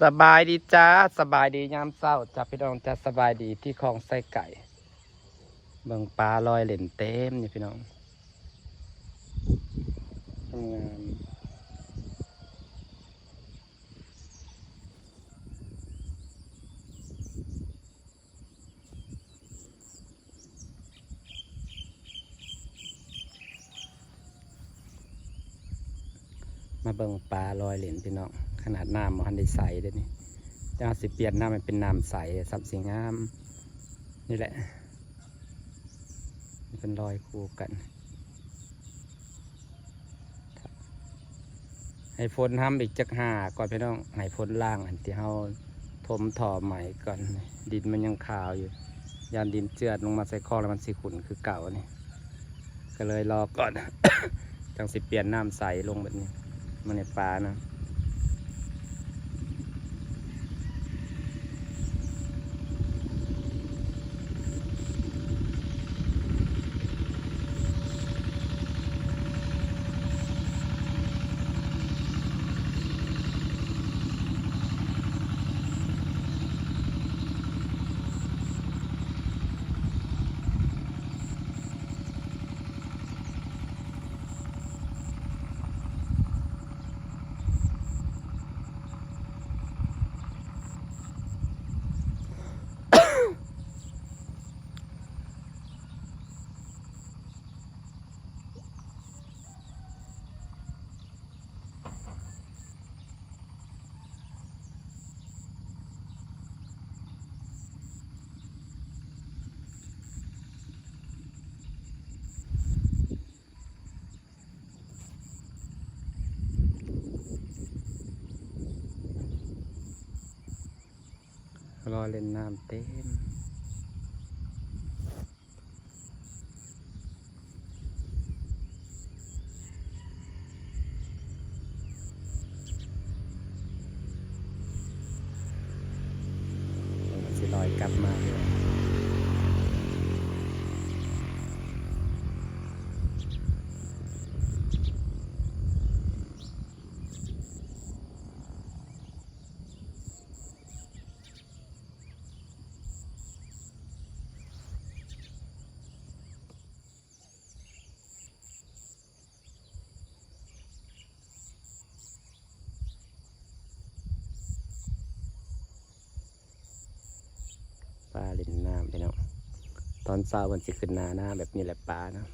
สบายดีจ้าสบายดียามเช้าจ้าพี่น้องจ้าสบายดีที่คลองไส้ไก่เบิ่งปลาลอยเล่นเต็มนี่พี่น้องงามมาเบิ่งปลาลอยเล่นพี่น้องขนาดน้ำมันได้ใสเด้นี่จ้าสิเปลี่ยนน้ำมันเป็นน้ำใสสับสีงามนี่แหละมันเป็นรอยคู่กันให้ฝนทำอีกจักหาก่อนพี่น้องให้ฝนล่างอันที่เฮาถมถ่อใหม่ก่อนดินมันยังขาวอยู่ยานดินเจือดลงมาใส่คลองแล้วมันสิขุ่นคือเก่านี่ก็เลยรอก่อน จังสิเปลี่ยนน้ำใสลงแบบนี้มันในปลานะรอเล่นน้ำเต็มมันสิลอยกลับมาเลยปลาเล่นน้ำพี่น้องตอนเช้ามันสิขึ้นหน้าแบบนี้แหละปลานะ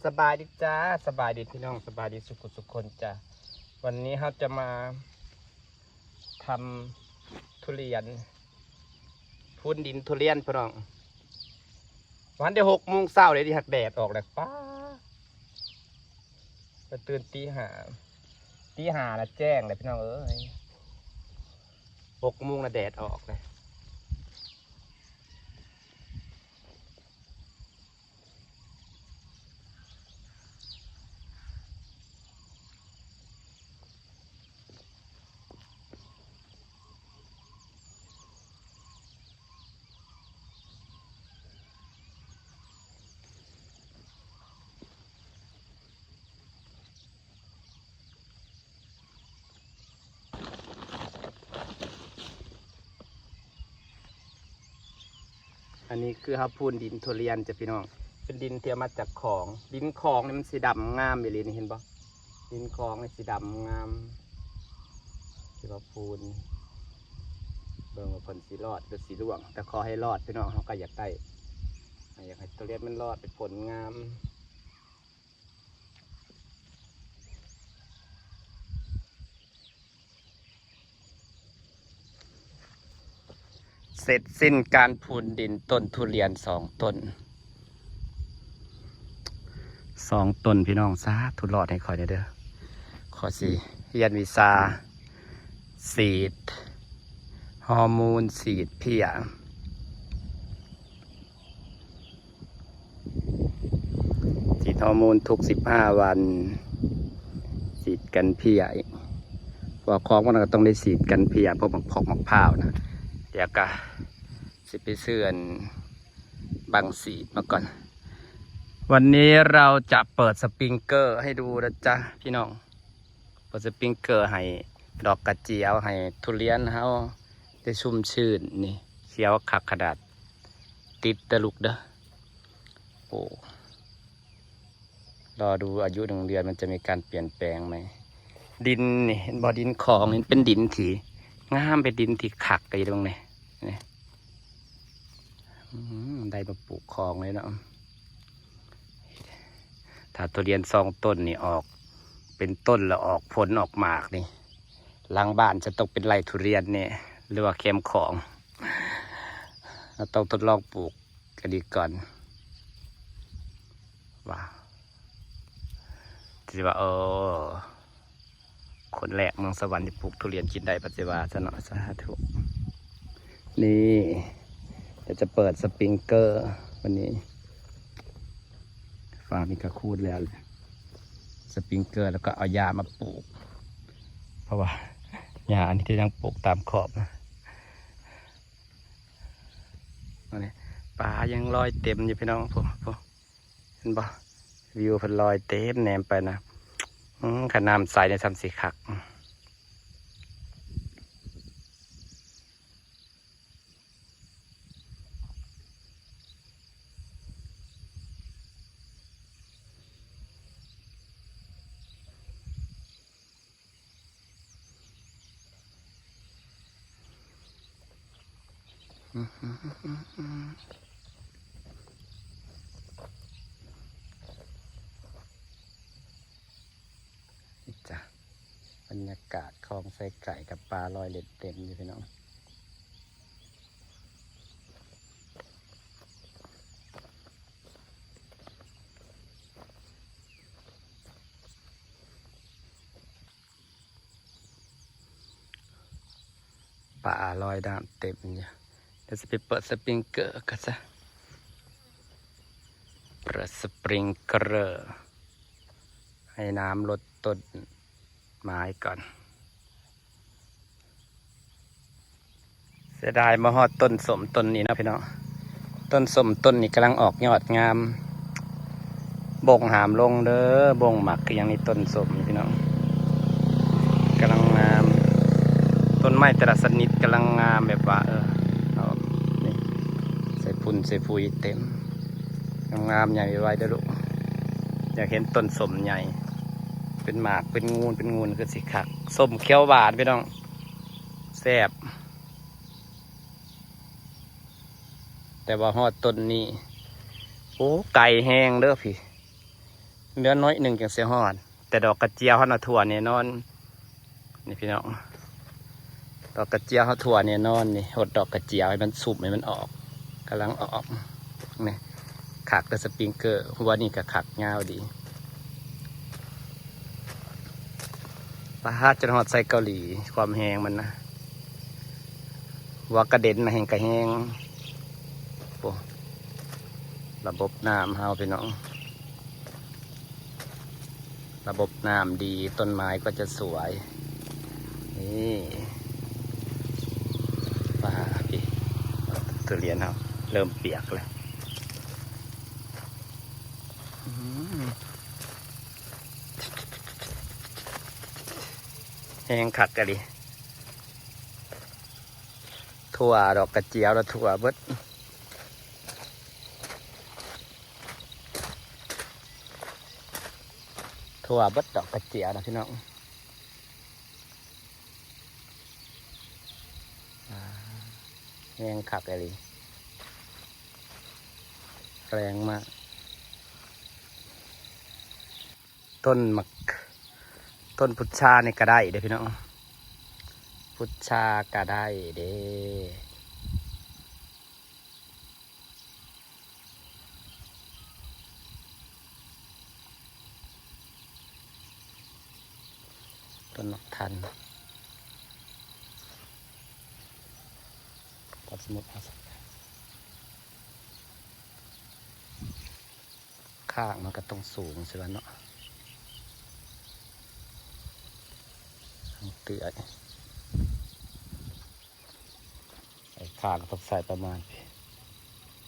สบายดีจ้าสบายดีพี่น้องสบายดีสุขคนจ้ะวันนี้เราจะมาทำทุเรียนพูนดินทุเรียนพี่น้องวันเดียว6 โมงเช้าเลยที่หักแดดออกเลยป้าไปตื่นตีห้าแล้วแจ้งเลยพี่น้อง6 โมงแล้วแดดออกเลยอันนี้คือครับพูนดินทุเรียนจ้ะพี่น้องเป็นดินเทียมมาจากของดินคลองนี่มันสีดำงามอยู่เลยนี่เห็นปะดินคลองนี่สีดำงามที่ว่าพูนเบิ่งว่าผลสีรอดหรือสีร่วงแต่ขอให้รอดพี่น้องเขาก็อยากได้อยากให้ทุเรียนมันรอดเป็นผลงามเสร็จสิ้นการพูนดินต้นทุเรียน2 ต้นพี่น้องซาทุรอดให้คอยเด้อขอสิเรียนวิชาสีดฮอร์โมนสีดเพียฉีดฮอร์โมนทุก15 วันฉีดกันเพียว่าของมันก็ต้องได้ฉีดกันเพียพวกหมักพอกหมักพร้าวนะเดี๋ยวก็สิไปเสื่อนบางสีดมาก่อนวันนี้เราจะเปิดสปริงเกอร์ให้ดูนะจ๊ะพี่น้องเปิดสปริงเกอร์ให้ดอกกระเจียวให้ทุเรียนเขาได้ชุ่มชื่นนี่เขียวขักขนาดติดตะลุกเด้อโอ้รอดูอายุ1 เดือนมันจะมีการเปลี่ยนแปลงไหมดินนี่บ่อดินของนี่เป็นดินที่งามเป็นดินที่ขักไปตรงนี้นี่ได้มาปลูกคลองเลยเนาะถ้าทุเรียน2 ต้นนี่ออกเป็นต้นแล้วออกผลออกหมากนี่หลังบ้านจะต้องเป็นไร่ทุเรียนเนี่ยหรือว่าเข้มของเราต้องทดลองปลูกกันดีก่อนว้าวที่ว่าคนแรกเมืองสวรรค์ที่ปลูกทุเรียนกินได้ปัจจุบันสนอสาธุนี่จะเปิดสปริงเกอร์วันนี้ฟ้ามีกระคูดแล้วสปริงเกอร์แล้วก็เอายามาปลูกเพราะว่าหญ้าอันนี้ที่ยังปลูกตามขอบนะปลายังลอยเต็มอยู่พี่น้องพวกเห็นบ่วิวมันลอยเต็มแนมไปนะขนาดใสในทำสีขักจ้ะบรรยากาศคลองไส้ไก่กับปลาลอยเล็ดเต็มอยู่พี่น้องปลาลอยน้ำเต็มอยู่เดี๋ยวจะไปเปิดสปริงเกอร์กันซะเปิดสปริงเกอร์ให้น้ำลดต้นไม้ก่อนเสียดายมาฮอดต้นสมต้นนี้นะพี่น้องต้นสมต้นนี้กำลังออกยอดงามบ่งหามลงเด้อบ่งหมักคืออย่างนี้ต้นสมพี่น้องกำลังงามต้นไม้แต่ละชนิดกำลังงามแบบว่าเอานี่ใส่พุ่นใส่ปุ๋ยเต็มงามใหญ่ไว้เด้อลูกอยากเห็นต้นสมใหญ่เป็นหมากเป็นงูนคือสีขักส้มเขียวหวานพี่น้องแซ่บแต่ว่าฮอดต้นนี้โอ้ไก่แห้งเด้อพี่ เนื้อน้อยหนึ่งจังเสียหอดแต่ดอกกระเจียวเขาหน้าถั่วเนี่ยนอนนี่พี่น้องดอกกระเจียวเขาถั่วเนี่ยนอนนี่หดดอกกระเจียวให้มันสุบให้มันออกกำลังออกนี่ขักแต่สปริงเกอร์เพราะว่านี่ก็ขักยาวดีปลาฮาดจนหอดใส่เกาหลีความแห้งมันนะว่ากระเด็นนะแห้งกระแห้งโอ้ระบบน้ำเฮาพี่น้องระบบน้ำดีต้นไม้ก็จะสวยนี่ปลาพี่ทุเรียนเฮาเริ่มเปียกเลยแห้งขักกันดิถั่วดอกกระเจียวแล้วถั่วเบิดถั่วเบิดดอกกระเจียวนะพี่น้องแห้งขักกันดิแรงมากต้นมักต้นพุทชาเนี่ยก็ได้เด้อพี่น้องพุทชาก็ได้เด้ต้นมักทันตัดสมุดข้างมันก็ต้องสูงสิวะเนาะเตือนไอ้ข้างต้องใส่ประมาณ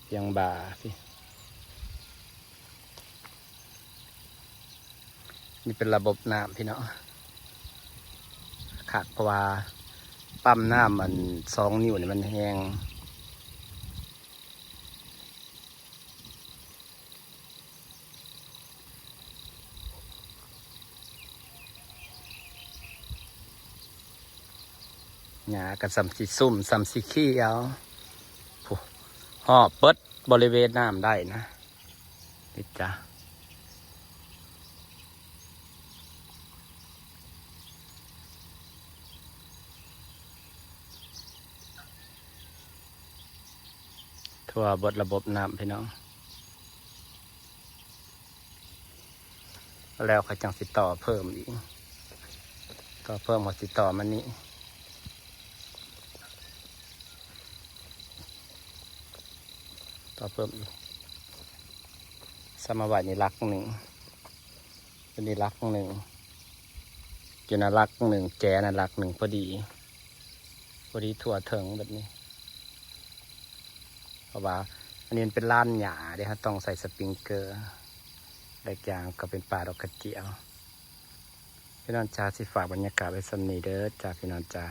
เพียงบ่าพี่นี่เป็นระบบน้ำพี่เนาะขาดเพราะว่าปั๊มน้ำมัน2 นิ้วเนี่ยมันแห้งหญ้ากับสัมสีซุ่มสัมสีขี้เอาห่อเปิดบริเวณน้ำได้นะนี่จ้ะทั่วบดระบบน้ำพี่น้องแล้วเขาจังสิต่อเพิ่มอีกต่อเพิ่มเขาสิต่อมันนี้ต่อเพิ่มอีกสมาวัยนี่รักหนึ่งเป็นนี่รักหนึ่งอยู่นะรักหนึ่งแจนะรักหนึ่งพอดีทั่วถึงแบบนี้เพราะว่าอันนี้เป็นล้านหญ้าเดี๋ยวต้องใส่สปริงเกอร์แลกอย่างก็เป็นป่าดอกกระเจียวพี่น้องจ้าสิฝากบรรยากาศไว้สำนีเด้อจ้าพี่น้องจ้า